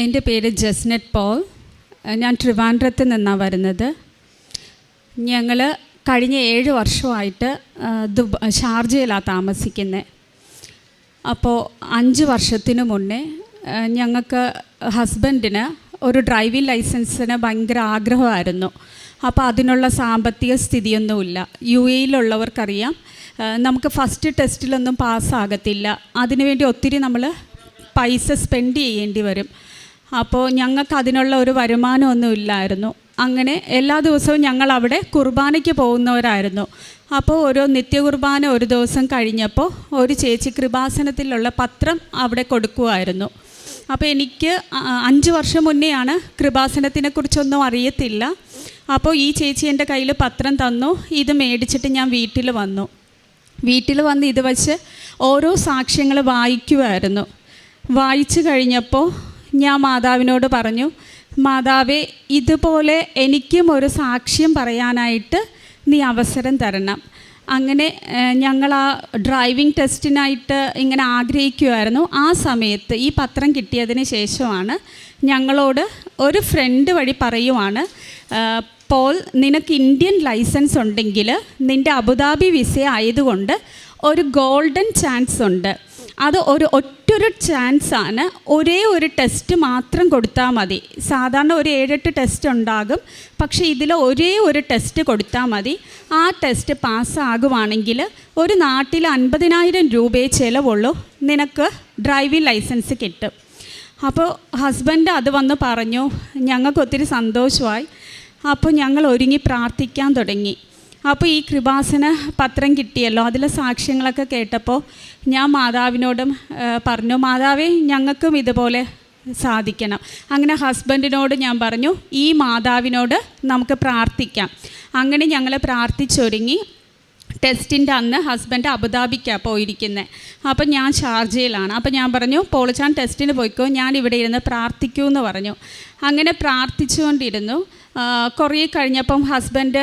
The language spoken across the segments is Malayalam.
എൻ്റെ പേര് ജസ്നെറ്റ് പോൾ. ഞാൻ ട്രിവാൻഡ്രത്ത് നിന്നാണ് വരുന്നത്. ഞങ്ങൾ കഴിഞ്ഞ 7 വർഷമായിട്ട് ഷാർജയിലാണ് താമസിക്കുന്നത്. അപ്പോൾ 5 വർഷത്തിന് മുന്നേ ഞങ്ങൾക്ക് ഹസ്ബൻഡിന് ഒരു ഡ്രൈവിംഗ് ലൈസൻസിന് ഭയങ്കര ആഗ്രഹമായിരുന്നു. അപ്പോൾ അതിനുള്ള സാമ്പത്തിക സ്ഥിതിയൊന്നുമില്ല. UAE-യിലുള്ളവർക്കറിയാം, നമുക്ക് ഫസ്റ്റ് ടെസ്റ്റിലൊന്നും പാസ്സാകത്തില്ല. അതിനുവേണ്ടി ഒത്തിരി നമ്മൾ പൈസ സ്പെൻഡ് ചെയ്യേണ്ടി വരും. അപ്പോൾ ഞങ്ങൾക്ക് അതിനുള്ള ഒരു വരുമാനമൊന്നും ഇല്ലായിരുന്നു. അങ്ങനെ എല്ലാ ദിവസവും ഞങ്ങൾ അവിടെ കുർബാനയ്ക്ക് പോകുന്നവരായിരുന്നു. അപ്പോൾ ഒരു നിത്യകുർബാന ഒരു ദിവസം കഴിഞ്ഞപ്പോൾ ഒരു ചേച്ചി കൃപാസനത്തിലുള്ള പത്രം അവിടെ കൊടുക്കുമായിരുന്നു. അപ്പോൾ എനിക്ക് 5 വർഷം മുന്നെയാണ് കൃപാസനത്തിനെക്കുറിച്ചൊന്നും അറിയത്തില്ല. അപ്പോൾ ഈ ചേച്ചി എൻ്റെ കയ്യിൽ പത്രം തന്നു. ഇത് മേടിച്ചിട്ട് ഞാൻ വീട്ടിൽ വന്നു ഇത് വെച്ച് ഓരോ സാക്ഷ്യങ്ങൾ വായിക്കുമായിരുന്നു. വായിച്ചു കഴിഞ്ഞപ്പോൾ ഞാൻ മാതാവിനോട് പറഞ്ഞു, മാതാവേ, ഇതുപോലെ എനിക്കും ഒരു സാക്ഷ്യം പറയാനായിട്ട് നീ അവസരം തരണം. അങ്ങനെ ഞങ്ങൾ ആ ഡ്രൈവിംഗ് ടെസ്റ്റിനായിട്ട് ഇങ്ങനെ ആഗ്രഹിക്കുമായിരുന്നു. ആ സമയത്ത് ഈ പത്രം കിട്ടിയതിന് ശേഷമാണ് ഞങ്ങളോട് ഒരു ഫ്രണ്ട് വഴി പറയുവാണ്, പോൾ, നിനക്ക് ഇന്ത്യൻ ലൈസൻസ് ഉണ്ടെങ്കിൽ നിൻ്റെ അബുദാബി വിസ ആയതുകൊണ്ട് ഒരു ഗോൾഡൻ ചാൻസ് ഉണ്ട്. അത് ഒറ്റൊരു ചാൻസാണ്. ഒരേ ഒരു ടെസ്റ്റ് മാത്രം കൊടുത്താൽ മതി. സാധാരണ ഒരു 7-8 ടെസ്റ്റ് ഉണ്ടാകും, പക്ഷേ ഇതിൽ ഒരേ ഒരു ടെസ്റ്റ് കൊടുത്താൽ മതി. ആ ടെസ്റ്റ് പാസ്സാകുവാണെങ്കിൽ ഒരു നാട്ടിൽ 50,000 രൂപയെ ചിലവുള്ളൂ, നിനക്ക് ഡ്രൈവിംഗ് ലൈസൻസ് കിട്ടും. അപ്പോൾ ഹസ്ബൻഡ് അത് വന്ന് പറഞ്ഞു. ഞങ്ങൾക്ക് ഒത്തിരി സന്തോഷമായി. അപ്പോൾ ഞങ്ങൾ ഒരുങ്ങി പ്രാർത്ഥിക്കാൻ തുടങ്ങി. അപ്പോൾ ഈ കൃപാസന പത്രം കിട്ടിയല്ലോ, അതിലെ സാക്ഷ്യങ്ങളൊക്കെ കേട്ടപ്പോൾ ഞാൻ മാതാവിനോടും പറഞ്ഞു, മാതാവേ, ഞങ്ങൾക്കും ഇതുപോലെ സാധിക്കണം. അങ്ങനെ ഹസ്ബൻഡിനോട് ഞാൻ പറഞ്ഞു, ഈ മാതാവിനോട് നമുക്ക് പ്രാർത്ഥിക്കാം. അങ്ങനെ ഞങ്ങൾ പ്രാർത്ഥിച്ചൊരുങ്ങി. ടെസ്റ്റിൻ്റെ അന്ന് ഹസ്ബൻഡ് അബുദാബിക്കാണ് പോയിരിക്കുന്നത്. അപ്പം ഞാൻ ഷാർജയിലാണ്. അപ്പം ഞാൻ പറഞ്ഞു, പോളിച്ചാൻ ടെസ്റ്റിന് പോയിക്കോ, ഞാൻ ഇവിടെ ഇരുന്ന് പ്രാർത്ഥിക്കൂ എന്ന് പറഞ്ഞു. അങ്ങനെ പ്രാർത്ഥിച്ചുകൊണ്ടിരുന്നു. കുറേ കഴിഞ്ഞപ്പം ഹസ്ബൻഡ്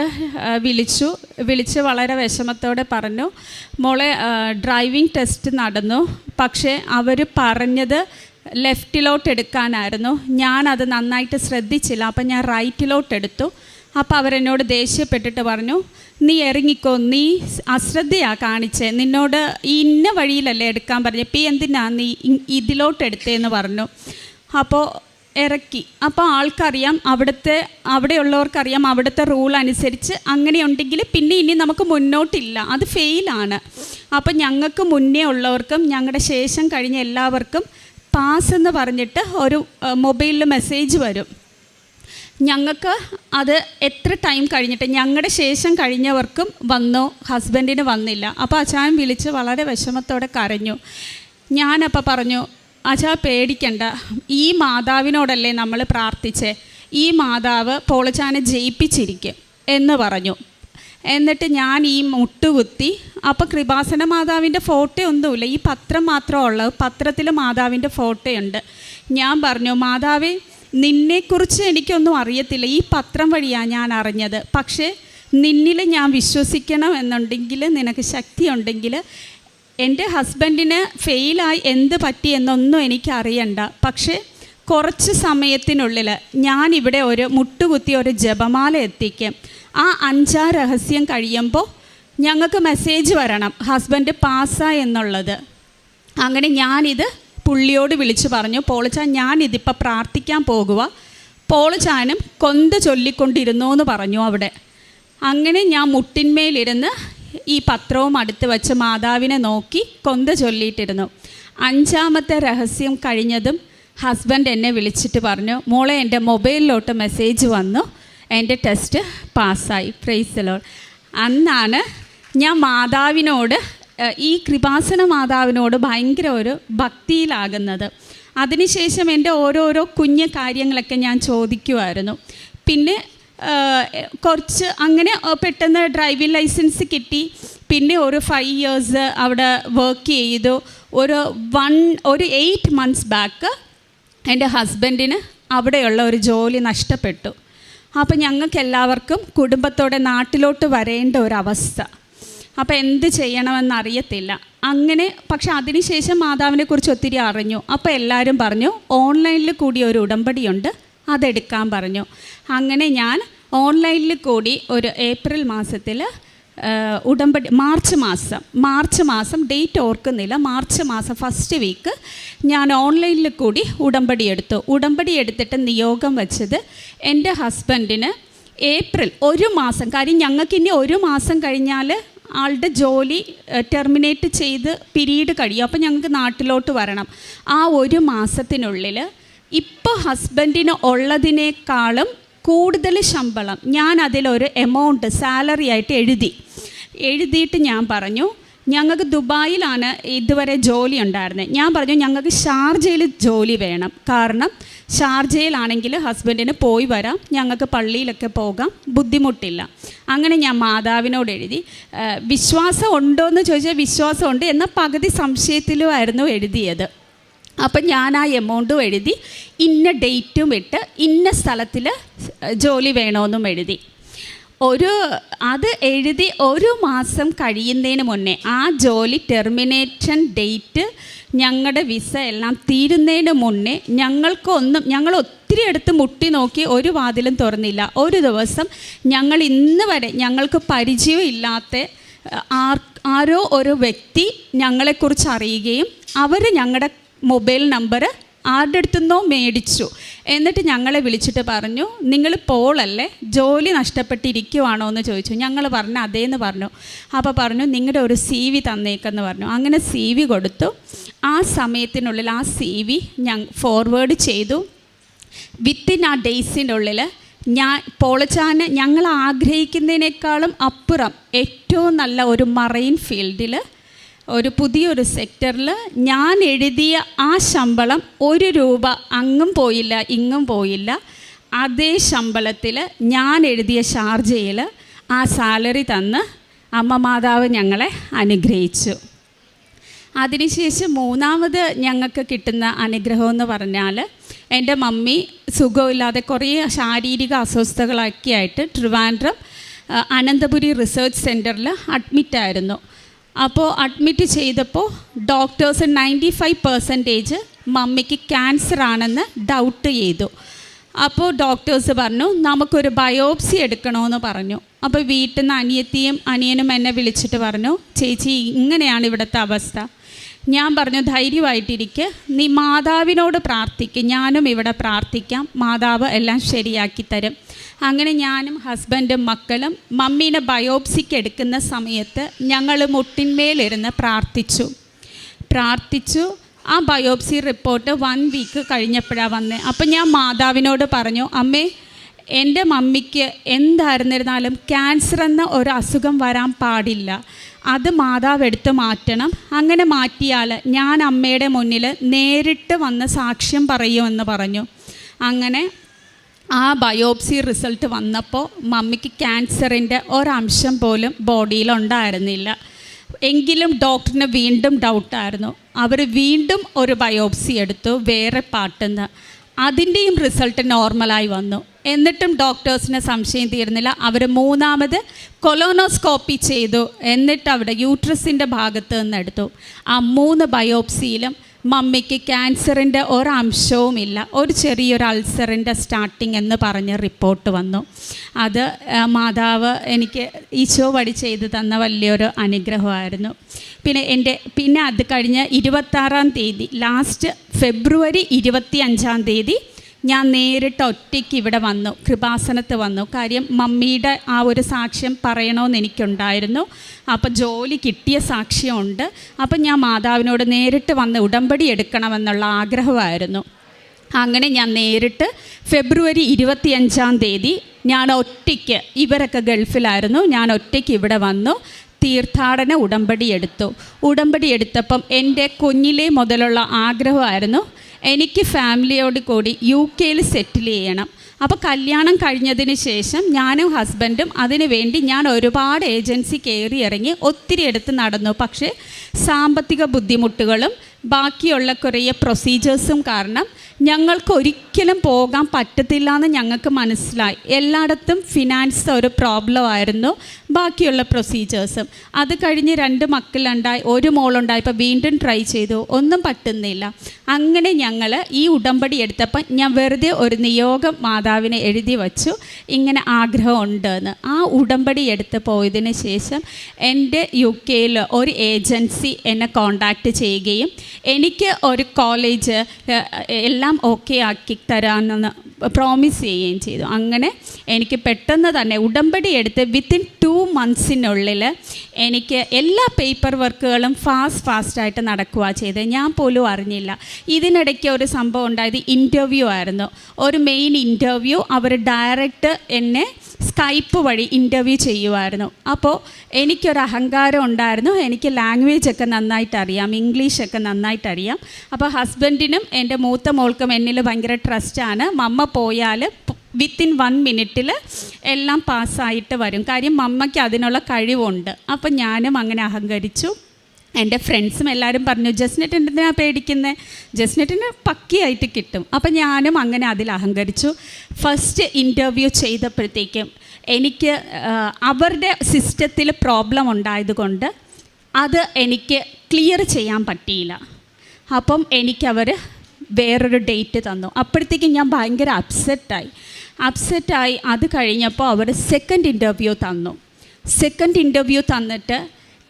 വിളിച്ച് വളരെ വിഷമത്തോടെ പറഞ്ഞു, മോളെ, ഡ്രൈവിംഗ് ടെസ്റ്റ് നടന്നു, പക്ഷേ അവർ പറഞ്ഞത് ലെഫ്റ്റിലോട്ട് എടുക്കാനായിരുന്നു. ഞാനത് നന്നായിട്ട് ശ്രദ്ധിച്ചില്ല. അപ്പം ഞാൻ റൈറ്റിലോട്ട് എടുത്തു. അപ്പോൾ അവരെന്നോട് ദേഷ്യപ്പെട്ടിട്ട് പറഞ്ഞു, നീ ഇറങ്ങിക്കോ, നീ അശ്രദ്ധയാണ് കാണിച്ചേ, നിന്നോട് ഈ ഇന്ന വഴിയിലല്ലേ എടുക്കാൻ പറഞ്ഞു, ഇപ്പം എന്തിനാ നീ ഇതിലോട്ട് എടുത്തതെന്ന് പറഞ്ഞു. അപ്പോൾ ഇറക്കി. അപ്പോൾ ആൾക്കറിയാം, അവിടെയുള്ളവർക്കറിയാം അവിടുത്തെ റൂൾ അനുസരിച്ച് അങ്ങനെയുണ്ടെങ്കിൽ പിന്നെ ഇനി നമുക്ക് മുന്നോട്ടില്ല, അത് ഫെയിലാണ്. അപ്പം ഞങ്ങൾക്ക് മുന്നേ ഉള്ളവർക്കും ഞങ്ങളുടെ ശേഷം കഴിഞ്ഞ എല്ലാവർക്കും പാസ് എന്ന് പറഞ്ഞിട്ട് ഒരു മൊബൈലിൽ മെസ്സേജ് വരും. ഞങ്ങൾക്ക് അത് എത്ര ടൈം കഴിഞ്ഞിട്ട് ഞങ്ങളുടെ ശേഷം കഴിഞ്ഞവർക്കും വന്നു, ഹസ്ബൻഡിന് വന്നില്ല. അപ്പോൾ അച്ചായൻ വിളിച്ച് വളരെ വിഷമത്തോടെ കരഞ്ഞു. ഞാനപ്പോൾ പറഞ്ഞു, അച്ഛാ, പേടിക്കണ്ട, ഈ മാതാവിനോടല്ലേ നമ്മൾ പ്രാർത്ഥിച്ചേ, ഈ മാതാവ് പോളിച്ചാനെ ജയിപ്പിച്ചിരിക്കും എന്ന് പറഞ്ഞു. എന്നിട്ട് ഞാൻ ഈ മുട്ടുകുത്തി. അപ്പോൾ കൃപാസന മാതാവിൻ്റെ ഫോട്ടോ ഒന്നുമില്ല, ഈ പത്രം മാത്രമേ ഉള്ളൂ. പത്രത്തിൽ മാതാവിൻ്റെ ഫോട്ടോയുണ്ട്. ഞാൻ പറഞ്ഞു, മാതാവേ, നിന്നെക്കുറിച്ച് എനിക്കൊന്നും അറിയത്തില്ല, ഈ പത്രം വഴിയാണ് ഞാൻ അറിഞ്ഞത്. പക്ഷേ നിന്നിൽ ഞാൻ വിശ്വസിക്കണം എന്നുണ്ടെങ്കിൽ, നിനക്ക് ശക്തിയുണ്ടെങ്കിൽ, എൻ്റെ ഹസ്ബൻഡിന് ഫെയിലായി എന്ത് പറ്റിയെന്നൊന്നും എനിക്കറിയണ്ട, പക്ഷേ കുറച്ച് സമയത്തിനുള്ളിൽ ഞാനിവിടെ ഒരു മുട്ടുകുത്തി ഒരു ജപമാല എത്തിക്കും. ആ 5 രഹസ്യം കഴിയുമ്പോൾ ഞങ്ങൾക്ക് മെസ്സേജ് വരണം ഹസ്ബൻഡ് പാസ്സായി എന്നുള്ളത്. അങ്ങനെ ഞാനിത് പുള്ളിയോട് വിളിച്ച് പറഞ്ഞു, പോളിച്ചാൻ, ഞാനിതിപ്പോൾ പ്രാർത്ഥിക്കാൻ പോകുക, പോളിച്ചാനും കൊന്ത ചൊല്ലിക്കൊണ്ടിരുന്നു എന്ന് പറഞ്ഞു അവിടെ. അങ്ങനെ ഞാൻ മുട്ടിന്മേലിരുന്ന് ഈ പത്രവും അടുത്ത് വെച്ച് മാതാവിനെ നോക്കി കൊന്ത ചൊല്ലിയിട്ടിരുന്നു. 5ാമത്തെ രഹസ്യം കഴിഞ്ഞതും ഹസ്ബൻഡ് എന്നെ വിളിച്ചിട്ട് പറഞ്ഞു, മോളെ, എൻ്റെ മൊബൈലിലോട്ട് മെസ്സേജ് വന്നു, എൻ്റെ ടെസ്റ്റ് പാസ്സായി. Praise the Lord. അന്നാണ് ഞാൻ മാതാവിനോട്, ഈ കൃപാസന മാതാവിനോട് ഭയങ്കര ഒരു ഭക്തിയിലാകുന്നത്. അതിനുശേഷം എൻ്റെ ഓരോരോ കുഞ്ഞു കാര്യങ്ങളൊക്കെ ഞാൻ ചോദിക്കുമായിരുന്നു. പിന്നെ കുറച്ച് അങ്ങനെ പെട്ടെന്ന് ഡ്രൈവിംഗ് ലൈസൻസ് കിട്ടി. പിന്നെ ഒരു 5 ഇയേഴ്സ് അവിടെ വർക്ക് ചെയ്തു. ഒരു 8 മന്ത്സ് ബാക്ക് എൻ്റെ ഹസ്ബൻഡിന് അവിടെയുള്ള ഒരു ജോലി നഷ്ടപ്പെട്ടു. അപ്പോൾ ഞങ്ങൾക്ക് എല്ലാവർക്കും കുടുംബത്തോടെ നാട്ടിലോട്ട് വരേണ്ട ഒരവസ്ഥ. അപ്പോൾ എന്ത് ചെയ്യണമെന്നറിയത്തില്ല. അങ്ങനെ പക്ഷെ അതിനുശേഷം മാതാവിനെക്കുറിച്ച് ഒത്തിരി അറിഞ്ഞു. അപ്പോൾ എല്ലാവരും പറഞ്ഞു ഓൺലൈനിൽ കൂടി ഒരു ഉടമ്പടിയുണ്ട്, അതെടുക്കാൻ പറഞ്ഞു. അങ്ങനെ ഞാൻ ഓൺലൈനിൽ കൂടി ഒരു ഏപ്രിൽ മാസത്തിൽ ഉടമ്പടി മാർച്ച് മാസം ഡേറ്റ് ഓർക്കുന്നില്ല, മാർച്ച് മാസം ഫസ്റ്റ് വീക്ക് ഞാൻ ഓൺലൈനിൽ കൂടി ഉടമ്പടി എടുത്തിട്ട് നിയോഗം വെച്ചത് എൻ്റെ ഹസ്ബൻഡിന് ഏപ്രിൽ 1 മാസം, കാര്യം ഞങ്ങൾക്കിനി 1 മാസം കഴിഞ്ഞാൽ ആളുടെ ജോലി ടെർമിനേറ്റ് ചെയ്ത് പീരീഡ് കഴിയും. അപ്പോൾ ഞങ്ങൾക്ക് നാട്ടിലോട്ട് വരണം. ആ 1 മാസത്തിനുള്ളിൽ ഇപ്പോൾ ഹസ്ബൻഡിന് ഉള്ളതിനേക്കാളും കൂടുതൽ ശമ്പളം ഞാൻ അതിലൊരു എമൗണ്ട് സാലറി ആയിട്ട് എഴുതിയിട്ട് ഞാൻ പറഞ്ഞു, ഞങ്ങൾക്ക് ദുബായിലാണ് ഇതുവരെ ജോലി ഉണ്ടായിരുന്നത്. ഞാൻ പറഞ്ഞു ഞങ്ങൾക്ക് ഷാർജയിൽ ജോലി വേണം, കാരണം ഷാർജയിലാണെങ്കിൽ ഹസ്ബൻഡിന് പോയി വരാം, ഞങ്ങൾക്ക് പള്ളിയിലൊക്കെ പോകാം, ബുദ്ധിമുട്ടില്ല. അങ്ങനെ ഞാൻ മാതാവിനോട് എഴുതി. വിശ്വാസം ഉണ്ടോ എന്ന് ചോദിച്ചാൽ വിശ്വാസമുണ്ട്, എന്നാൽ പകുതി സംശയത്തിലുമായിരുന്നു എഴുതിയത്. അപ്പം ഞാൻ ആ എമൗണ്ടും എഴുതി, ഇന്ന ഡേറ്റും ഇട്ട് ഇന്ന സ്ഥലത്തിൽ ജോലി വേണമെന്നും എഴുതി. അത് എഴുതി 1 മാസം കഴിയുന്നതിന് മുന്നേ ആ ജോലി ടെർമിനേഷൻ ഡേറ്റ് ഞങ്ങളുടെ വിസ എല്ലാം തീരുന്നതിന് മുന്നേ ഞങ്ങൾ ഒത്തിരി അടുത്ത് മുട്ടി നോക്കി, ഒരു വാതിലും തുറന്നില്ല. ഒരു ദിവസം ഞങ്ങൾ ഇന്ന് വരെ ഞങ്ങൾക്ക് പരിചയമില്ലാത്ത ആരോ ഒരു വ്യക്തി ഞങ്ങളെക്കുറിച്ച് അറിയുകയും അവർ ഞങ്ങളുടെ മൊബൈൽ നമ്പർ ആരുടെ അടുത്തുനിന്നോ മേടിച്ചു. എന്നിട്ട് ഞങ്ങളെ വിളിച്ചിട്ട് പറഞ്ഞു, നിങ്ങൾ പോളല്ലേ, ജോലി നഷ്ടപ്പെട്ടിരിക്കുവാണോ എന്ന് ചോദിച്ചു. ഞങ്ങൾ പറഞ്ഞു അതേന്ന് പറഞ്ഞു. അപ്പോൾ പറഞ്ഞു നിങ്ങളുടെ ഒരു CV തന്നേക്കെന്ന് പറഞ്ഞു. അങ്ങനെ CV കൊടുത്തു. ആ സമയത്തിനുള്ളിൽ ആ CV ഞാൻ ഫോർവേഡ് ചെയ്തു. വിത്തിൻ ആ ഡേയ്സിനുള്ളിൽ പോളച്ചാന് ഞങ്ങൾ ആഗ്രഹിക്കുന്നതിനേക്കാളും അപ്പുറം ഏറ്റവും നല്ല ഒരു മറൈൻ ഫീൽഡിൽ ഒരു പുതിയൊരു സെക്ടറിൽ ഞാൻ എഴുതിയ ആ ശമ്പളം 1 രൂപ അങ്ങും പോയില്ല ഇങ്ങും പോയില്ല. അതേ ശമ്പളത്തിൽ ഞാൻ എഴുതിയ ഷാർജയിൽ ആ സാലറി തന്ന് അമ്മ മാതാവ് ഞങ്ങളെ അനുഗ്രഹിച്ചു. അതിനുശേഷം 3ാമത് ഞങ്ങൾക്ക് കിട്ടുന്ന അനുഗ്രഹം എന്ന് പറഞ്ഞാൽ, എൻ്റെ മമ്മി സുഖമില്ലാതെ കുറേ ശാരീരിക അസ്വസ്ഥതകളൊക്കെ ആയിട്ട് ട്രിവാൻഡ്രം അനന്തപുരി റിസർച്ച് സെൻറ്ററിൽ അഡ്മിറ്റായിരുന്നു. അപ്പോൾ അഡ്മിറ്റ് ചെയ്തപ്പോൾ ഡോക്ടേഴ്സ് 95% മമ്മിക്ക് ക്യാൻസർ ആണെന്ന് ഡൗട്ട് ചെയ്തു. അപ്പോൾ ഡോക്ടേഴ്സ് പറഞ്ഞു നമുക്കൊരു ബയോപ്സി എടുക്കണമെന്ന് പറഞ്ഞു. അപ്പോൾ വീട്ടിൽ നിന്ന് അനിയനും എന്നെ വിളിച്ചിട്ട് പറഞ്ഞു, ചേച്ചി ഇങ്ങനെയാണ് ഇവിടുത്തെ അവസ്ഥ. ഞാൻ പറഞ്ഞു ധൈര്യമായിട്ടിരിക്കുക, നീ മാതാവിനോട് പ്രാർത്ഥിക്കുക, ഞാനും ഇവിടെ പ്രാർത്ഥിക്കാം, മാതാവ് എല്ലാം ശരിയാക്കി തരും. അങ്ങനെ ഞാനും ഹസ്ബൻഡും മക്കളും മമ്മീനെ ബയോപ്സിക്ക് എടുക്കുന്ന സമയത്ത് ഞങ്ങൾ മുട്ടിന്മേലിരുന്ന് പ്രാർത്ഥിച്ചു. ആ ബയോപ്സി റിപ്പോർട്ട് 1 വീക്ക് കഴിഞ്ഞപ്പോഴാണ് വന്നത്. അപ്പം ഞാൻ മാതാവിനോട് പറഞ്ഞു, അമ്മേ എൻ്റെ മമ്മിക്ക് എന്തായിരുന്നിരുന്നാലും ക്യാൻസർ എന്ന ഒരു അസുഖം വരാൻ പാടില്ല, അത് മാതാവ് എടുത്ത് മാറ്റണം. അങ്ങനെ മാറ്റിയാൽ ഞാൻ അമ്മയുടെ മുന്നിൽ നേരിട്ട് വന്ന് സാക്ഷ്യം പറയുമെന്ന് പറഞ്ഞു. അങ്ങനെ ആ ബയോപ്സി റിസൾട്ട് വന്നപ്പോൾ മമ്മിക്ക് ക്യാൻസറിൻ്റെ ഒരംശം പോലും ബോഡിയിലുണ്ടായിരുന്നില്ല. എങ്കിലും ഡോക്ടറിന് വീണ്ടും ഡൗട്ടായിരുന്നു. അവർ വീണ്ടും ഒരു ബയോപ്സി എടുത്തു വേറെ പാർട്ടിന്ന്. അതിൻ്റെയും റിസൾട്ട് നോർമലായി വന്നു. എന്നിട്ടും ഡോക്ടേഴ്സിന് സംശയം തീർന്നില്ല. അവർ 3ാമത് കൊളോനോസ്കോപ്പി ചെയ്തു. എന്നിട്ട് അവിടെ യൂട്രസിൻ്റെ ഭാഗത്ത് നിന്ന് എടുത്തു. ആ 3 ബയോപ്സിയിലും മമ്മിക്ക് ക്യാൻസറിൻ്റെ ഒരംശവുമില്ല, ഒരു ചെറിയൊരു അൾസറിൻ്റെ സ്റ്റാർട്ടിങ് എന്ന് പറഞ്ഞ് റിപ്പോർട്ട് വന്നു. അത് മാതാവ് എനിക്ക് ഈശോ വഴി ചെയ്ത് തന്ന വലിയൊരു അനുഗ്രഹമായിരുന്നു. പിന്നെ അത് കഴിഞ്ഞ് 26-ാം തീയതി ലാസ്റ്റ് ഫെബ്രുവരി 25-ാം തീയതി ഞാൻ നേരിട്ട് ഒറ്റയ്ക്ക് ഇവിടെ വന്നു, കൃപാസനത്ത് വന്നു. കാര്യം മമ്മിയുടെ ആ ഒരു സാക്ഷ്യം പറയണമെന്ന് എനിക്കുണ്ടായിരുന്നു. അപ്പോൾ ജോലി കിട്ടിയ സാക്ഷ്യമുണ്ട്. അപ്പം ഞാൻ മാതാവിനോട് നേരിട്ട് വന്ന് ഉടമ്പടി എടുക്കണമെന്നുള്ള ആഗ്രഹമായിരുന്നു. അങ്ങനെ ഞാൻ നേരിട്ട് ഫെബ്രുവരി 25-ാം തീയതി ഞാൻ ഒറ്റയ്ക്ക്, ഇവരൊക്കെ ഗൾഫിലായിരുന്നു, ഞാൻ ഒറ്റയ്ക്ക് ഇവിടെ വന്നു തീർത്ഥാടന ഉടമ്പടി എടുത്തപ്പം എൻ്റെ കുഞ്ഞിലേ മുതലുള്ള ആഗ്രഹമായിരുന്നു എനിക്ക് ഫാമിലിയോട് കൂടി UK സെറ്റിൽ ചെയ്യണം. അപ്പോൾ കല്യാണം കഴിഞ്ഞതിന് ശേഷം ഞാനും ഹസ്ബൻഡും അതിനു വേണ്ടി ഞാൻ ഒരുപാട് ഏജൻസി കയറി ഇറങ്ങി ഒത്തിരി എടുത്ത് നടന്നു. പക്ഷേ സാമ്പത്തിക ബുദ്ധിമുട്ടുകളും ബാക്കിയുള്ള കുറേ പ്രൊസീജിയേഴ്സും കാരണം ഞങ്ങൾക്ക് ഒരിക്കലും പോകാൻ പറ്റത്തില്ല എന്ന് ഞങ്ങൾക്ക് മനസ്സിലായി. എല്ലായിടത്തും ഫിനാൻസ് ഒരു പ്രോബ്ലം ആയിരുന്നു, ബാക്കിയുള്ള പ്രൊസീജിയേഴ്സും. അത് കഴിഞ്ഞ് 2 മക്കളുണ്ടായി, 1 മോളുണ്ടായപ്പോൾ വീണ്ടും ട്രൈ ചെയ്തു, ഒന്നും പറ്റുന്നില്ല. അങ്ങനെ ഞങ്ങൾ ഈ ഉടമ്പടി എടുത്തപ്പോൾ ഞാൻ വെറുതെ ഒരു നിയോഗം മാതാവിനെ എഴുതി വച്ചു, ഇങ്ങനെ ആഗ്രഹമുണ്ട് എന്ന്. ആ ഉടമ്പടി എടുത്ത് പോയതിന് ശേഷം എൻ്റെ UK ഒരു ഏജൻസി എന്നെ കോണ്ടാക്റ്റ് ചെയ്യുകയും എനിക്ക് ഒരു കോളേജ് എല്ലാം ഓക്കെ ആക്കി തരാമെന്ന് പ്രോമിസ് ചെയ്യുകയും ചെയ്തു. അങ്ങനെ എനിക്ക് പെട്ടെന്ന് തന്നെ ഉടമ്പടി എടുത്ത് വിത്തിൻ 2 മന്ത്സിനുള്ളിൽ എനിക്ക് എല്ലാ പേപ്പർ വർക്കുകളും ഫാസ്റ്റായിട്ട് നടക്കുകയാണ് ചെയ്തത്. ഞാൻ പോലും അറിഞ്ഞില്ല. ഇതിനിടയ്ക്ക് ഒരു സംഭവം ഉണ്ടായത് ഇൻ്റർവ്യൂ ആയിരുന്നു, ഒരു മെയിൻ ഇൻ്റർവ്യൂ. അവർ ഡയറക്റ്റ് എന്നെ സ്കൈപ്പ് വഴി ഇൻ്റർവ്യൂ ചെയ്യുമായിരുന്നു. അപ്പോൾ എനിക്കൊരു അഹങ്കാരം ഉണ്ടായിരുന്നു, എനിക്ക് ലാംഗ്വേജൊക്കെ നന്നായിട്ട് അറിയാം, ഇംഗ്ലീഷൊക്കെ നന്നായിട്ട് അറിയാം. അപ്പോൾ ഹസ്ബൻഡിനും എൻ്റെ മൂത്ത മോൾക്കും എന്നിൽ ഭയങ്കര ട്രസ്റ്റാണ്. മമ്മ പോയാൽ വിത്തിൻ 1 മിനിറ്റിൽ എല്ലാം പാസ്സായിട്ട് വരും, കാര്യം മമ്മയ്ക്ക് അതിനുള്ള കഴിവുണ്ട്. അപ്പം ഞാനും അങ്ങനെ അഹങ്കരിച്ചു. എൻ്റെ ഫ്രണ്ട്സും എല്ലാവരും പറഞ്ഞു, ജസ്നെറ്റ് എന്തിനാണ് പേടിക്കുന്നത്, ജസ്നെറ്റിന് പക്കിയായിട്ട് കിട്ടും. അപ്പം ഞാനും അങ്ങനെ അതിൽ അഹങ്കരിച്ചു. ഫസ്റ്റ് ഇൻ്റർവ്യൂ ചെയ്തപ്പോഴത്തേക്കും എനിക്ക് അവരുടെ സിസ്റ്റത്തിൽ പ്രോബ്ലം ഉണ്ടായതുകൊണ്ട് അത് എനിക്ക് ക്ലിയർ ചെയ്യാൻ പറ്റിയില്ല. അപ്പം എനിക്കവർ വേറൊരു ഡേറ്റ് തന്നു. അപ്പോഴത്തേക്കും ഞാൻ ഭയങ്കര അപ്സെറ്റായി. അത് കഴിഞ്ഞപ്പോൾ അവർ സെക്കൻഡ് ഇൻ്റർവ്യൂ തന്നിട്ട്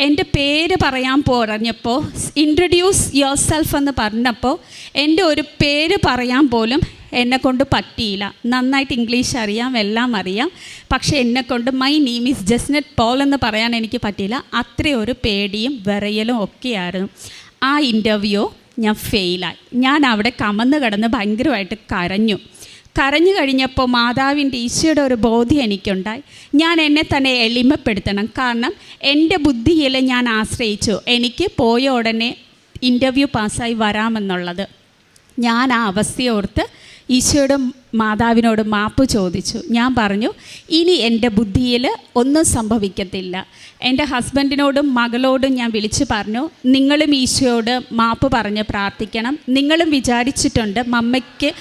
എൻ്റെ പേര് പറയാൻ പറഞ്ഞപ്പോൾ, ഇൻട്രൊഡ്യൂസ് യുവർ സെൽഫ് എന്ന് പറഞ്ഞപ്പോൾ എൻ്റെ ഒരു പേര് പറയാൻ പോലും എന്നെക്കൊണ്ട് പറ്റിയില്ല. നന്നായിട്ട് ഇംഗ്ലീഷ് അറിയാം, എല്ലാം അറിയാം, പക്ഷേ എന്നെക്കൊണ്ട് മൈ നെയിം ഈസ് ജസ്നെറ്റ് പോൾ എന്ന് പറയാൻ എനിക്ക് പറ്റിയില്ല. അത്രയൊരു പേടിയും വിറയലും ഒക്കെയായിരുന്നു. ആ ഇൻ്റർവ്യൂ ഞാൻ ഫെയിലായി. ഞാൻ അവിടെ കമന്ന് കിടന്ന് ഭയങ്കരമായിട്ട് കരഞ്ഞു കഴിഞ്ഞപ്പോൾ മാതാവിൻ്റെ ഈശോയുടെ ഒരു ബോധ്യം എനിക്കുണ്ടായി. ഞാൻ എന്നെ തന്നെ എളിമപ്പെടുത്തണം, കാരണം എൻ്റെ ബുദ്ധിയിൽ ഞാൻ ആശ്രയിച്ചു എനിക്ക് പോയ ഉടനെ ഇൻ്റർവ്യൂ പാസ്സായി വരാമെന്നുള്ളത്. ഞാൻ ആ അവസ്ഥയോർത്ത് ഈശോയുടെ മാതാവിനോട് മാപ്പ് ചോദിച്ചു. ഞാൻ പറഞ്ഞു, ഇനി എൻ്റെ ബുദ്ധിയിൽ ഒന്നും സംഭവിക്കത്തില്ല. എൻ്റെ ഹസ്ബൻഡിനോടും മകളോടും ഞാൻ വിളിച്ചു പറഞ്ഞു, നിങ്ങളും ഈശോയോട് മാപ്പ് പറഞ്ഞ് പ്രാർത്ഥിക്കണം. നിങ്ങളും വിചാരിച്ചിട്ടുണ്ട് മമ്മയ്ക്ക്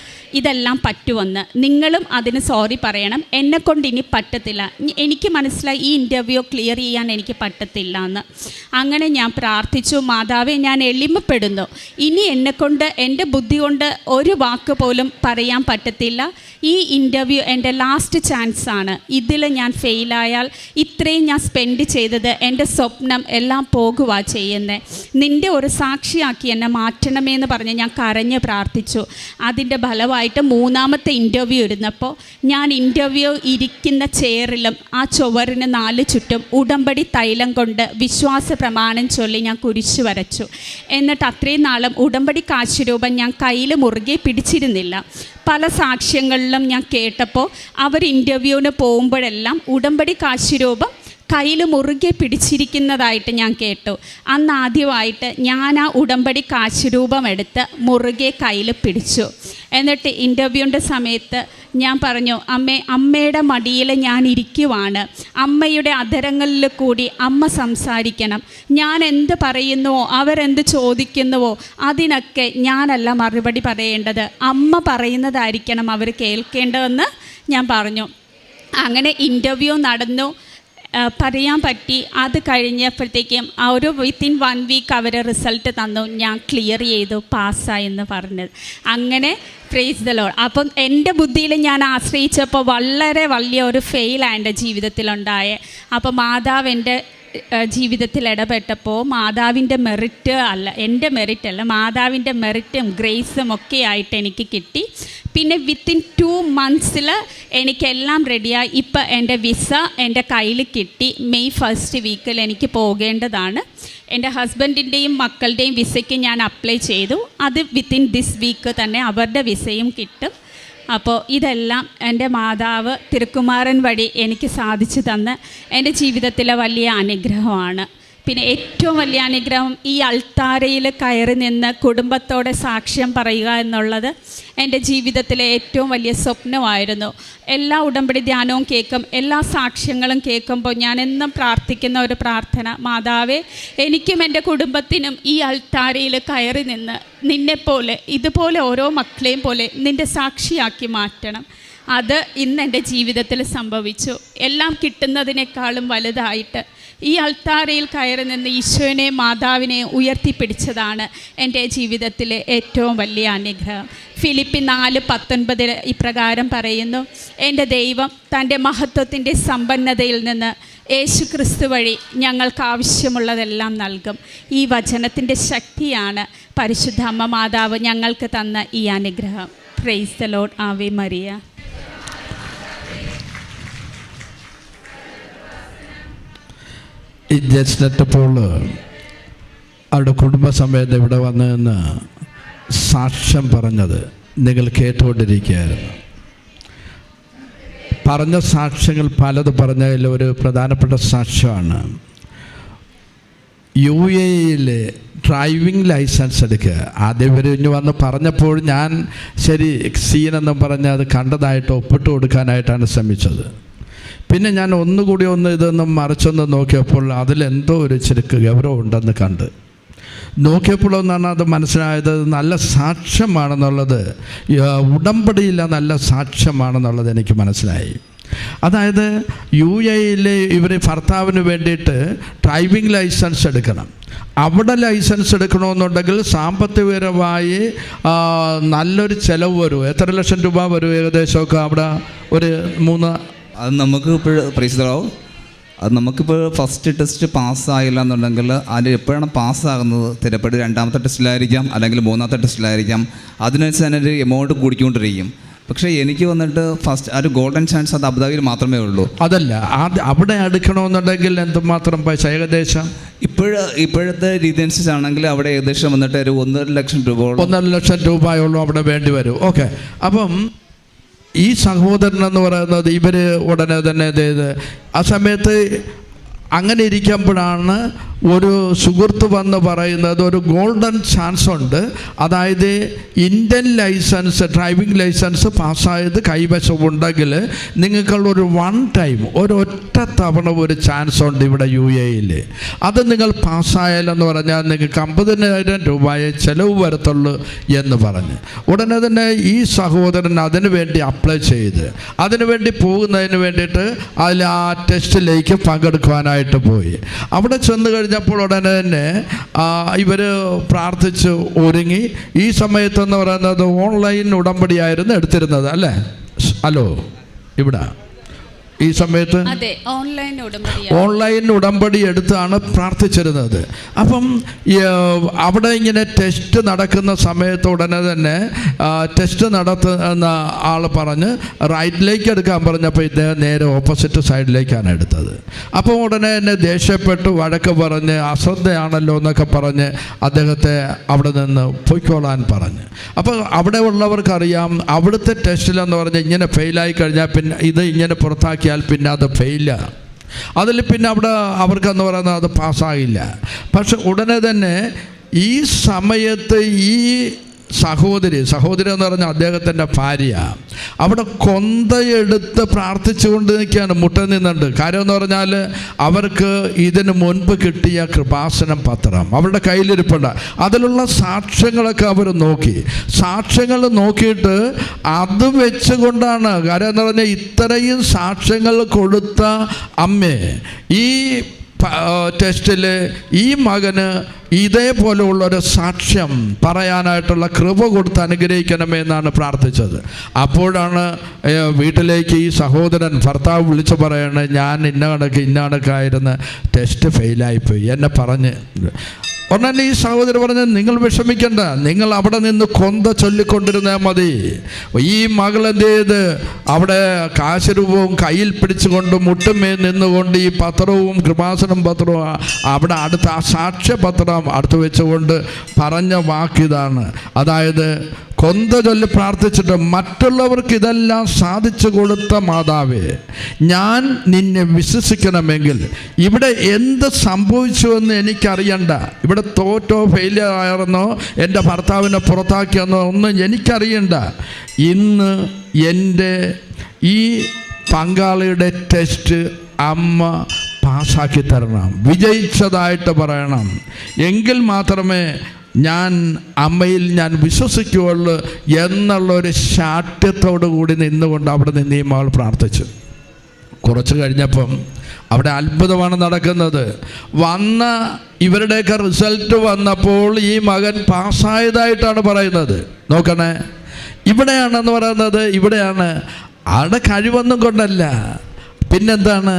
ഇതെല്ലാം പറ്റുമെന്ന്, നിങ്ങളും അതിന് സോറി പറയണം. എന്നെക്കൊണ്ട് ഇനി പറ്റത്തില്ല, എനിക്ക് മനസ്സിലായി ഈ ഇൻ്റർവ്യൂ ക്ലിയർ ചെയ്യാൻ എനിക്ക് പറ്റത്തില്ല എന്ന്. അങ്ങനെ ഞാൻ പ്രാർത്ഥിച്ചു, മാതാവേ ഞാൻ എളിമപ്പെടുന്നു, ഇനി എന്നെക്കൊണ്ട് എൻ്റെ ബുദ്ധി കൊണ്ട് ഒരു വാക്ക് പോലും പറയാൻ പറ്റത്തില്ല. ഈ ഇൻ്റർവ്യൂ എൻ്റെ ലാസ്റ്റ് ചാൻസാണ്. ഇതിൽ ഞാൻ ഫെയിലായാൽ ഇത്രയും ഞാൻ സ്പെൻഡ് ചെയ്തത് എൻ്റെ സ്വപ്നം എല്ലാം പോകുക ചെയ്യുന്നത്. നിൻ്റെ ഒരു സാക്ഷിയാക്കി എന്നെ മാറ്റണമേ എന്ന് പറഞ്ഞ് ഞാൻ കരഞ്ഞ് പ്രാർത്ഥിച്ചു. അതിൻ്റെ ഫലമായിട്ട് 3ാമത്തെ ഇൻ്റർവ്യൂ ഇരുന്നപ്പോൾ ഞാൻ ഇൻ്റർവ്യൂ ഇരിക്കുന്ന ചെയറിലും ആ ചുവരിന് 4 ചുറ്റും ഉടമ്പടി തൈലം കൊണ്ട് വിശ്വാസ പ്രമാണം ചൊല്ലി ഞാൻ കുരിശ് വരച്ചു. എന്നിട്ട് അത്രയും നാളും ഉടമ്പടി കാശുരൂപം ഞാൻ കയ്യിൽ മുറുകെ പിടിച്ചിരുന്നില്ല. പല സാക്ഷ്യങ്ങളിലും ഞാൻ കേട്ടപ്പോൾ അവർ ഇൻ്റർവ്യൂവിന് പോകുമ്പോഴെല്ലാം ഉടമ്പടി കാശുരൂപം കയ്യിൽ മുറുകെ പിടിച്ചിരിക്കുന്നതായിട്ട് ഞാൻ കേട്ടു. അന്ന് ആദ്യമായിട്ട് ഞാൻ ആ ഉടമ്പടി കാശുരൂപം എടുത്ത് മുറുകെ കയ്യിൽ പിടിച്ചു. എന്നിട്ട് ഇൻ്റർവ്യൂവിൻ്റെ സമയത്ത് ഞാൻ പറഞ്ഞു, അമ്മയുടെ മടിയിൽ ഞാൻ ഇരിക്കുവാണ്, അമ്മയുടെ അധരങ്ങളിൽ കൂടി അമ്മ സംസാരിക്കണം. ഞാൻ എന്ത് പറയുന്നുവോ അവരെന്ത് ചോദിക്കുന്നുവോ അതിനൊക്കെ ഞാനല്ല മറുപടി പറയേണ്ടത്, അമ്മ പറയുന്നതായിരിക്കണം അവർ കേൾക്കേണ്ടതെന്ന് ഞാൻ പറഞ്ഞു. അങ്ങനെ ഇൻ്റർവ്യൂ നടന്നു, പറയാൻ പറ്റി. അത് കഴിഞ്ഞപ്പോഴത്തേക്കും ഒരു വിത്തിൻ 1 വീക്ക് അവർ റിസൾട്ട് തന്നു, ഞാൻ ക്ലിയർ ചെയ്തു, പാസ്സായി എന്ന് പറഞ്ഞത്. അങ്ങനെ പ്രൈസ് ദ ലോർഡ്. അപ്പം എൻ്റെ ബുദ്ധിയിൽ ഞാൻ ആശ്രയിച്ചപ്പോൾ വളരെ വലിയ ഒരു ഫെയിലാണ് എൻ്റെ ജീവിതത്തിലുണ്ടായത്. അപ്പോൾ മാതാവ് എൻ്റെ ജീവിതത്തിൽ ഇടപെട്ടപ്പോൾ മാതാവിൻ്റെ മെറിറ്റ് അല്ല, എൻ്റെ മെറിറ്റ് അല്ല, മാതാവിൻ്റെ മെറിറ്റും ഗ്രേസും ഒക്കെ ആയിട്ട് എനിക്ക് കിട്ടി. പിന്നെ വിത്തിൻ 2 മന്ത്സിൽ എനിക്കെല്ലാം റെഡിയായി. ഇപ്പം എൻ്റെ വിസ എൻ്റെ കയ്യിൽ കിട്ടി. മെയ് 1st വീക്കിൽ എനിക്ക് പോകേണ്ടതാണ്. എൻ്റെ ഹസ്ബൻഡിൻ്റെയും മക്കളുടെയും വിസയ്ക്ക് ഞാൻ അപ്ലൈ ചെയ്തു. അത് വിത്തിൻ ദിസ് വീക്ക് തന്നെ അവരുടെ വിസയും കിട്ടും. അപ്പോൾ ഇതെല്ലാം എൻ്റെ മാതാവ് തിരുക്കുമാരൻ വഴി എനിക്ക് സാധിച്ചു തന്ന എൻ്റെ ജീവിതത്തിലെ വലിയ അനുഗ്രഹമാണ്. പിന്നെ ഏറ്റവും വലിയ അനുഗ്രഹം ഈ അൾത്താരയിൽ കയറി നിന്ന് കുടുംബത്തോടെ സാക്ഷ്യം പറയുക എന്നുള്ളത് എൻ്റെ ജീവിതത്തിലെ ഏറ്റവും വലിയ സ്വപ്നമായിരുന്നു. എല്ലാ ഉടമ്പടി ധ്യാനവും കേൾക്കും, എല്ലാ സാക്ഷ്യങ്ങളും കേൾക്കുമ്പോൾ ഞാൻ എന്നും പ്രാർത്ഥിക്കുന്ന ഒരു പ്രാർത്ഥന, മാതാവേ, എനിക്കും എൻ്റെ കുടുംബത്തിനും ഈ അൾത്താരയിൽ കയറി നിന്ന് നിന്നെപ്പോലെ, ഇതുപോലെ ഓരോ മക്കളെയും പോലെ നിൻ്റെ സാക്ഷിയാക്കി മാറ്റണം. അത് ഇന്ന് എൻ്റെ ജീവിതത്തിൽ സംഭവിച്ചു. എല്ലാം കിട്ടുന്നതിനേക്കാളും വലുതായിട്ട് ഈ അൾത്താരയിൽ കയറി നിന്ന് ഈശോനെ മാതാവിനെ ഉയർത്തിപ്പിടിച്ചതാണ് എൻ്റെ ജീവിതത്തിലെ ഏറ്റവും വലിയ അനുഗ്രഹം. ഫിലിപ്പി 4:19 ഇപ്രകാരം പറയുന്നു, എൻ്റെ ദൈവം തൻ്റെ മഹത്വത്തിൻ്റെ സമ്പന്നതയിൽ നിന്ന് യേശു ക്രിസ്തു വഴി ഞങ്ങൾക്ക് ആവശ്യമുള്ളതെല്ലാം നൽകും. ഈ വചനത്തിൻ്റെ ശക്തിയാണ് പരിശുദ്ധ അമ്മ മാതാവ് ഞങ്ങൾക്ക് തന്ന ഈ അനുഗ്രഹം. Praise the Lord. Ave Maria. ഈ ജസ്നറ്റപ്പോൾ അവരുടെ കുടുംബസമേതം ഇവിടെ വന്നതെന്ന് സാക്ഷ്യം പറഞ്ഞത് നിങ്ങൾ കേട്ടുകൊണ്ടിരിക്കുകയായിരുന്നു. പറഞ്ഞ സാക്ഷ്യങ്ങൾ പലത് പറഞ്ഞതിൽ ഒരു പ്രധാനപ്പെട്ട സാക്ഷ്യമാണ് UAE ഡ്രൈവിംഗ് ലൈസൻസ് എടുക്കുക. ആദ്യം ഇവർ ഇനി വന്ന് പറഞ്ഞപ്പോൾ ഞാൻ ശരി സീനെന്നും പറഞ്ഞ് അത് കണ്ടതായിട്ട് ഒപ്പിട്ട് കൊടുക്കാനായിട്ടാണ് ശ്രമിച്ചത്. പിന്നെ ഞാൻ ഒന്നുകൂടി ഇതൊന്നും മറിച്ചൊന്ന് നോക്കിയപ്പോൾ അതിലെന്തോ ഒരു ചെറുക്ക് ഗൗരവം ഉണ്ടെന്ന് കണ്ട് നോക്കിയപ്പോഴൊന്നാണ് അത് മനസ്സിലായത്. നല്ല സാക്ഷ്യമാണെന്നുള്ളത്, ഉടമ്പടിയില്ല നല്ല സാക്ഷ്യമാണെന്നുള്ളത് എനിക്ക് മനസ്സിലായി. അതായത് UAE ഇവർ ഭർത്താവിന് വേണ്ടിയിട്ട് ഡ്രൈവിംഗ് ലൈസൻസ് എടുക്കണം. അവിടെ ലൈസൻസ് എടുക്കണമെന്നുണ്ടെങ്കിൽ സാമ്പത്തികപരമായി നല്ലൊരു ചിലവ് വരും. എത്ര ലക്ഷം രൂപ വരും ഏകദേശമൊക്കെ? അവിടെ ഒരു 3 അത് നമുക്ക് ഇപ്പോൾ പ്രൈസിലാവും. അത് നമുക്കിപ്പോൾ ഫസ്റ്റ് ടെസ്റ്റ് പാസ്സായില്ല എന്നുണ്ടെങ്കിൽ അതിൽ എപ്പോഴാണ് പാസ്സാകുന്നത് തിരപ്പെട്ട് 2ാമത്തെ ടെസ്റ്റിലായിരിക്കാം, അല്ലെങ്കിൽ 3ാമത്തെ ടെസ്റ്റിലായിരിക്കാം. അതിനനുസരിച്ച് തന്നെ ഒരു എമൗണ്ട് കൂടിക്കൊണ്ടിരിക്കും. പക്ഷേ എനിക്ക് വന്നിട്ട് ഫസ്റ്റ് ഒരു ഗോൾഡൻ ചാൻസ് അത് അബുദാബിയിൽ മാത്രമേ ഉള്ളൂ. അതല്ല, അവിടെ എടുക്കണമെന്നുണ്ടെങ്കിൽ എന്തുമാത്രം പൈസ ഏകദേശം? ഇപ്പോഴത്തെ രീതി അനുസരിച്ചാണെങ്കിൽ അവിടെ ഏകദേശം വന്നിട്ട് ഒരു 1.5 ലക്ഷം രൂപ 1.5 ലക്ഷം രൂപയോളം അവിടെ വേണ്ടി വരും. ഓക്കെ. അപ്പം ഈ സഹോദരൻ എന്ന് പറയുന്നത് ഇവർ ഉടനെ തന്നെ ചെയ്ത് ആ സമയത്ത് അങ്ങനെ ഇരിക്കുമ്പോഴാണ് ഒരു സുഹൃത്ത് വന്ന് പറയുന്നത് ഒരു ഗോൾഡൻ ചാൻസ് ഉണ്ട്. അതായത് ഇന്ത്യൻ ലൈസൻസ്, ഡ്രൈവിംഗ് ലൈസൻസ് പാസ്സായത് കൈവശമുണ്ടെങ്കിൽ നിങ്ങൾക്കുള്ളൊരു ഒരൊറ്റ തവണ ഒരു ചാൻസ് ഉണ്ട് ഇവിടെ UAE. അത് നിങ്ങൾ പാസ്സായാലെന്ന് പറഞ്ഞാൽ നിങ്ങൾക്ക് 50,000 രൂപയെ ചിലവ് വരത്തുള്ളൂ എന്ന് പറഞ്ഞ് ഉടനെ തന്നെ ഈ സഹോദരൻ അതിനു വേണ്ടി അപ്ലൈ ചെയ്ത് അതിനുവേണ്ടി പോകുന്നതിന് വേണ്ടിയിട്ട് അതിൽ ആ ടെസ്റ്റിലേക്ക് പങ്കെടുക്കുവാനായിട്ട് പോയി. അവിടെ ചെന്ന് കഴിഞ്ഞപ്പോൾ ഉടനെ തന്നെ ഇവർ പ്രാർത്ഥിച്ച് ഒരുങ്ങി. ഈ സമയത്തെന്ന് പറയുന്നത് ഓൺലൈൻ ഉടമ്പടിയായിരുന്നു എടുത്തിരുന്നത് അല്ലേ? ഹലോ, ഇവിടെ ഈ സമയത്ത് ഓൺലൈൻ ഉടമ്പടി എടുത്താണ് പ്രാർത്ഥിച്ചിരുന്നത്. അപ്പം അവിടെ ഇങ്ങനെ ടെസ്റ്റ് നടക്കുന്ന സമയത്ത് ഉടനെ തന്നെ ടെസ്റ്റ് നടത്തുന്ന ആൾ പറഞ്ഞ് റൈറ്റിലേക്ക് എടുക്കാൻ പറഞ്ഞപ്പോൾ ഇദ്ദേഹം നേരെ ഓപ്പോസിറ്റ് സൈഡിലേക്കാണ് എടുത്തത്. അപ്പോൾ ഉടനെ തന്നെ ദേഷ്യപ്പെട്ട് വഴക്ക് പറഞ്ഞ് അശ്രദ്ധയാണല്ലോ എന്നൊക്കെ പറഞ്ഞ് അദ്ദേഹത്തെ അവിടെ നിന്ന് പൊയ്ക്കോളാൻ പറഞ്ഞ്. അപ്പോൾ അവിടെ ഉള്ളവർക്കറിയാം അവിടുത്തെ ടെസ്റ്റിലെന്ന് പറഞ്ഞ് ഇങ്ങനെ ഫെയിലായി കഴിഞ്ഞാൽ പിന്നെ ഇത് ഇങ്ങനെ പുറത്താക്കിയാൽ പിന്നെ അത് ഫെയിലാണ്. അതിൽ പിന്നെ അവിടെ അവർക്കെന്ന് പറയുന്നത് അത് പാസ്സാകില്ല. പക്ഷെ ഉടനെ തന്നെ ഈ സമയത്ത് ഈ സഹോദരി എന്ന് പറഞ്ഞാൽ അദ്ദേഹത്തിൻ്റെ ഭാര്യ അവിടെ കൊന്തയെടുത്ത് പ്രാർത്ഥിച്ചുകൊണ്ട് നിൽക്കുകയാണ്, മുട്ട നിന്നുണ്ട്. കാര്യം എന്ന് പറഞ്ഞാൽ അവർക്ക് ഇതിന് മുൻപ് കിട്ടിയ കൃപാസനം പത്രം അവരുടെ കയ്യിലിരിപ്പുണ്ട്. അതിലുള്ള സാക്ഷ്യങ്ങളൊക്കെ അവർ നോക്കി. സാക്ഷ്യങ്ങൾ നോക്കിയിട്ട് അത് വെച്ചുകൊണ്ടാണ്, കാര്യം എന്ന് പറഞ്ഞാൽ ഇത്രയും സാക്ഷ്യങ്ങൾ കൊടുത്ത അമ്മേ ഈ ടെസ്റ്റിൽ ഈ മകന് ഇതേപോലെയുള്ളൊരു സാക്ഷ്യം പറയാനായിട്ടുള്ള കൃപ കൊടുത്ത് അനുഗ്രഹിക്കണമേ എന്നാണ് പ്രാർത്ഥിച്ചത്. അപ്പോഴാണ് വീട്ടിലേക്ക് ഈ സഹോദരൻ ഭർത്താവ് വിളിച്ചു പറയണേ, ഞാൻ ഇന്ന കണക്കായിരുന്നു, ടെസ്റ്റ് ഫെയിലായിപ്പോയി എന്നെ പറഞ്ഞ്. ഉടനെ ഈ സഹോദരൻ പറഞ്ഞ് നിങ്ങൾ വിഷമിക്കണ്ട, നിങ്ങൾ അവിടെ നിന്ന് കൊന്ത ചൊല്ലിക്കൊണ്ടിരുന്നാൽ മതി. ഈ മകൾ എന്ത് ചെയ്ത് അവിടെ കാശരൂപവും കയ്യിൽ പിടിച്ചുകൊണ്ട് മുട്ടുമേ നിന്നുകൊണ്ട് ഈ പത്രവും കൃപാസനം പത്രവും അവിടെ അടുത്ത ആ സാക്ഷ്യപത്രം അടുത്ത് വെച്ചുകൊണ്ട് പറഞ്ഞ വാക്കിതാണ്. അതായത് കൊന്ത ചൊല്ലി പ്രാർത്ഥിച്ചിട്ട്, മറ്റുള്ളവർക്ക് ഇതെല്ലാം സാധിച്ചു കൊടുത്ത മാതാവേ, ഞാൻ നിന്നെ വിശ്വസിക്കണമെങ്കിൽ ഇവിടെ എന്ത് സംഭവിച്ചുവെന്ന് എനിക്കറിയണ്ട. ഇവിടെ തോറ്റോ ഫെയിലിയർ ആയിരുന്നോ എൻ്റെ ഭർത്താവിനെ പുറത്താക്കിയെന്നോ ഒന്നും എനിക്കറിയണ്ട. ഇന്ന് എൻ്റെ ഈ പങ്കാളിയുടെ ടെസ്റ്റ് അമ്മ പാസ്സാക്കി തരണം, വിജയിച്ചതായിട്ട് പറയണം. എങ്കിൽ മാത്രമേ ഞാൻ അമ്മയിൽ ഞാൻ വിശ്വസിക്കുകയുള്ളൂ എന്നുള്ളൊരു ശാഠ്യത്തോടു കൂടി നിന്നുകൊണ്ട് അവിടെ നിന്ന് ഈ മകൾ പ്രാർത്ഥിച്ചു. കുറച്ച് കഴിഞ്ഞപ്പം അവിടെ അത്ഭുതമാണ് നടക്കുന്നത്. ഇവരുടെയൊക്കെ റിസൾട്ട് വന്നപ്പോൾ ഈ മകൻ പാസ്സായതായിട്ടാണ് പറയുന്നത്. നോക്കണേ, ഇവിടെയാണെന്ന് പറയുന്നത്, ഇവിടെയാണ്. അവിടെ കഴിവൊന്നും കൊണ്ടല്ല, പിന്നെന്താണ്,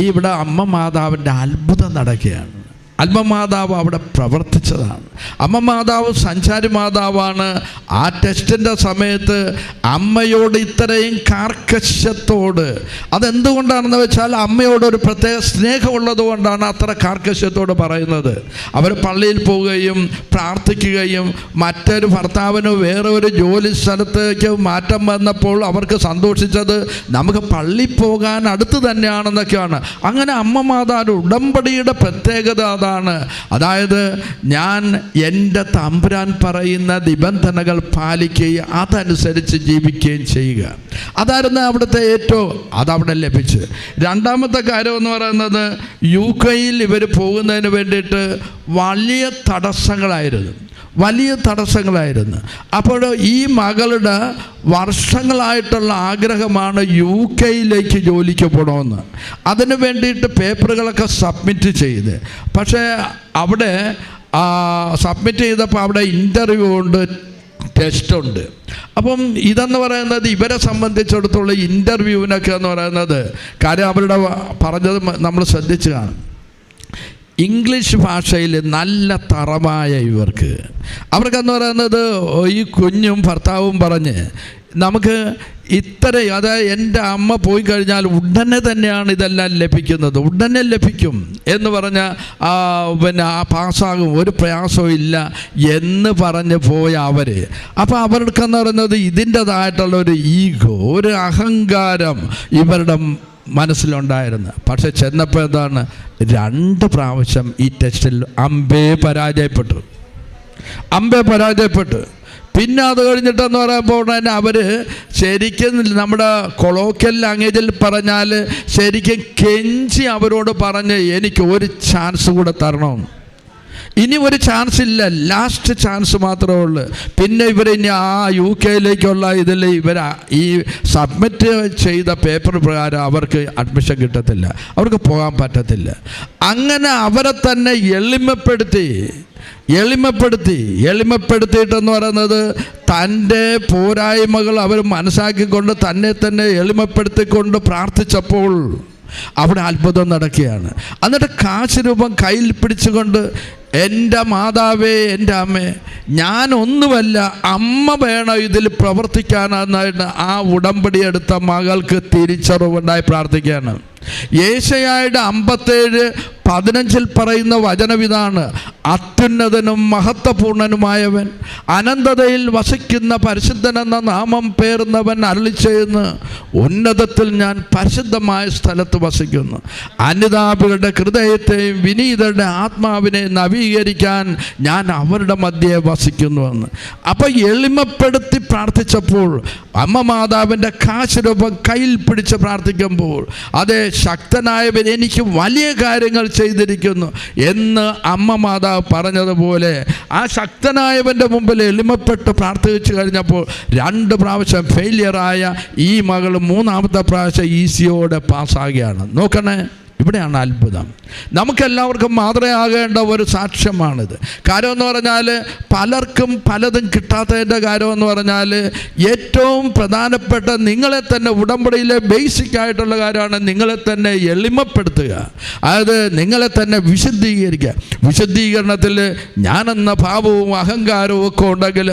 ഇവിടെ അമ്മ മാതാവിൻ്റെ അത്ഭുതം നടക്കുകയാണ്. അമ്മ മാതാവ് അവിടെ പ്രവർത്തിച്ചതാണ്. അമ്മ മാതാവ് സഞ്ചാരി മാതാവാണ്. ആ ടെസ്റ്റിൻ്റെ സമയത്ത് അമ്മയോട് ഇത്രയും കാർക്കശ്യത്തോട്, അതെന്തുകൊണ്ടാണെന്ന് വെച്ചാൽ അമ്മയോടൊരു പ്രത്യേക സ്നേഹമുള്ളത് കൊണ്ടാണ് അത്ര കാർക്കശ്യത്തോട് പറയുന്നത്. അവർ പള്ളിയിൽ പോവുകയും പ്രാർത്ഥിക്കുകയും മറ്റൊരു ഭർത്താവിന് വേറെ ഒരു ജോലി സ്ഥലത്തേക്ക് മാറ്റം വന്നപ്പോൾ അവർക്ക് സന്തോഷിച്ചത് നമുക്ക് പള്ളിയിൽ പോകാൻ അടുത്ത് തന്നെയാണെന്നൊക്കെയാണ്. അങ്ങനെ അമ്മ മാതാവിൻ്റെ ഉടമ്പടിയുടെ പ്രത്യേകത അതാണ്. അതായത് ഞാൻ എൻ്റെ തമ്പുരാൻ പറയുന്ന നിബന്ധനകൾ പാലിക്കുകയും അതനുസരിച്ച് ജീവിക്കുകയും ചെയ്യുക. അതായിരുന്നു അവിടുത്തെ അതവിടെ ലഭിച്ചു. രണ്ടാമത്തെ കാര്യം എന്ന് പറയുന്നത്, UK ഇവർ പോകുന്നതിന് വേണ്ടിയിട്ട് വലിയ തടസ്സങ്ങളായിരുന്നു. അപ്പോൾ ഈ മകളുടെ വർഷങ്ങളായിട്ടുള്ള ആഗ്രഹമാണ് UK ജോലിക്ക് പോകണമെന്ന്. അതിന് വേണ്ടിയിട്ട് പേപ്പറുകളൊക്കെ സബ്മിറ്റ് ചെയ്ത്, പക്ഷേ അവിടെ സബ്മിറ്റ് ചെയ്തപ്പോൾ അവിടെ ഇൻ്റർവ്യൂ ഉണ്ട്, ടെസ്റ്റുണ്ട്. അപ്പം ഇതെന്ന് പറയുന്നത് ഇവരെ സംബന്ധിച്ചിടത്തോളം ഇൻ്റർവ്യൂവിനൊക്കെ എന്ന് പറയുന്നത് കാര്യം അവരുടെ പറഞ്ഞത് നമ്മൾ ശ്രദ്ധിച്ചു കാണും. ഇംഗ്ലീഷ് ഭാഷയിൽ നല്ല തറമായ അവർക്കെന്ന് പറയുന്നത് ഈ കുഞ്ഞും ഭർത്താവും പറഞ്ഞ് നമുക്ക് അതായത് എൻ്റെ അമ്മ പോയി കഴിഞ്ഞാൽ ഉടനെ തന്നെയാണ് ഇതെല്ലാം ലഭിക്കുന്നത്, ഉടനെ ലഭിക്കും എന്ന് പറഞ്ഞ പിന്നെ ആ പാസ്സാകും, ഒരു പ്രയാസവും ഇല്ല എന്ന് പറഞ്ഞ് പോയ അവർ. അപ്പോൾ അവർക്കെന്ന് പറയുന്നത് ഇതിൻ്റെതായിട്ടുള്ളൊരു ഈഗോ, ഒരു അഹങ്കാരം ഇവരുടെ മനസ്സിലുണ്ടായിരുന്നു. പക്ഷെ ചെന്നപ്പോൾ എന്താണ്, 2 പ്രാവശ്യം ഈ ടെസ്റ്റിൽ അമ്പേ പരാജയപ്പെട്ടു. പിന്നെ അത് കഴിഞ്ഞിട്ടെന്ന് പറയുമ്പോൾ തന്നെ അവർ ശരിക്കും നമ്മുടെ കൊളോക്കിയൽ ലാംഗ്വേജിൽ പറഞ്ഞാൽ ശരിക്കും കെഞ്ചി അവരോട് പറഞ്ഞ് എനിക്ക് ഒരു ചാൻസ് കൂടെ തരണം, ഇനി ഒരു ചാൻസ് ഇല്ല, ലാസ്റ്റ് ചാൻസ് മാത്രമേ ഉള്ളൂ. പിന്നെ ഇനി UK ഇതിൽ ഈ സബ്മിറ്റ് ചെയ്ത പേപ്പർ പ്രകാരം അവർക്ക് അഡ്മിഷൻ കിട്ടത്തില്ല, അവർക്ക് പോകാൻ പറ്റത്തില്ല. അങ്ങനെ അവരെ തന്നെ എളിമപ്പെടുത്തിയിട്ടെന്ന് പറയുന്നത് തൻ്റെ പോരായ്മകൾ അവർ മനസ്സാക്കിക്കൊണ്ട് തന്നെ എളിമപ്പെടുത്തിക്കൊണ്ട് പ്രാർത്ഥിച്ചപ്പോൾ അവിടെ അത്ഭുതം നടക്കുകയാണ്. എന്നിട്ട് കാശ് രൂപം കയ്യിൽ പിടിച്ചുകൊണ്ട്, എൻ്റെ മാതാവേ, എൻ്റെ അമ്മേ, ഞാനൊന്നുമല്ല, അമ്മ വേണം ഇതിൽ പ്രവർത്തിക്കാനെന്നായിട്ട് ആ ഉടമ്പടി എടുത്ത മകൾക്ക് തിരിച്ചറിവുണ്ടായി പ്രാർത്ഥിക്കുകയാണ്. യേശയ്യായുടെ 57:15 പറയുന്ന വചനമിതാണ്, അത്യുന്നതനും മഹത്വപൂർണനുമായവൻ, അനന്തതയിൽ വസിക്കുന്ന പരിശുദ്ധനെന്ന നാമം പേറുന്നവൻ അരുളിച്ചെയ്യുന്നു, ഉന്നതത്തിൽ ഞാൻ പരിശുദ്ധമായ സ്ഥലത്ത് വസിക്കുന്നു, അനുതാപികളുടെ ഹൃദയത്തെയും വിനീതരുടെ ആത്മാവിനെ നവീകരിക്കാൻ ഞാൻ അവരുടെ മധ്യേ വസിക്കുന്നുവെന്ന്. അപ്പോൾ എളിമപ്പെടുത്തി പ്രാർത്ഥിച്ചപ്പോൾ അമ്മ മാതാവിൻ്റെ കാശ് രൂപം കയ്യിൽ പിടിച്ച് പ്രാർത്ഥിക്കുമ്പോൾ, അതേ ശക്തനായവൻ എനിക്ക് വലിയ കാര്യങ്ങൾ ചെയ്തിരിക്കുന്നു എന്ന് അമ്മ മാതാവ് പറഞ്ഞതുപോലെ ആ ശക്തനായവൻ്റെ മുമ്പിൽ എളിമപ്പെട്ട് പ്രാർത്ഥിച്ചു കഴിഞ്ഞപ്പോൾ 2 പ്രാവശ്യം ഫെയിലിയറായ ഈ മകൾ 3ാമത്തെ പ്രാവശ്യം ഈസിയോടെ പാസ്സാകുകയാണ്. നോക്കണേ, ഇവിടെയാണ് അത്ഭുതം. നമുക്കെല്ലാവർക്കും മാതൃകയാകേണ്ട ഒരു സാക്ഷ്യമാണിത്. കാര്യമെന്ന് പറഞ്ഞാൽ പലർക്കും പലതും കിട്ടാത്തതിൻ്റെ കാര്യമെന്ന് പറഞ്ഞാൽ ഏറ്റവും പ്രധാനപ്പെട്ട നിങ്ങളെ തന്നെ ഉടമ്പടിയിലെ ബേസിക് ആയിട്ടുള്ള കാര്യമാണ് നിങ്ങളെ തന്നെ എളിമപ്പെടുത്തുക, അതായത് നിങ്ങളെ തന്നെ വിശുദ്ധീകരിക്കുക. വിശുദ്ധീകരണത്തിൽ ഞാനെന്ന ഭാവവും അഹങ്കാരവും ഒക്കെ ഉണ്ടെങ്കിൽ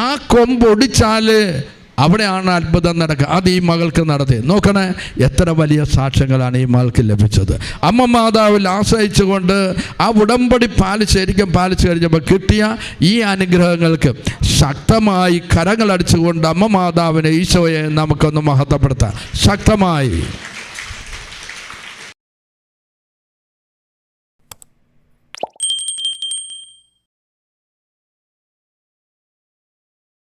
ആ കൊമ്പൊടിച്ചാൽ അവിടെയാണ് അത്ഭുതം നടക്കുക. അത് ഈ മകൾക്ക് നടത്തി. നോക്കണേ, എത്ര വലിയ സാക്ഷ്യങ്ങളാണ് ഈ മകൾക്ക് ലഭിച്ചത്. അമ്മ മാതാവിൽ ആശ്രയിച്ചുകൊണ്ട് ആ ഉടമ്പടി ശരിക്കും പാലിച്ചു കഴിഞ്ഞപ്പോൾ കിട്ടിയ ഈ അനുഗ്രഹങ്ങൾക്ക് ശക്തമായി കരങ്ങളടിച്ചുകൊണ്ട് അമ്മ മാതാവിനെ, ഈശോയെ നമുക്കൊന്ന് മഹത്വപ്പെടുത്താം. ശക്തമായി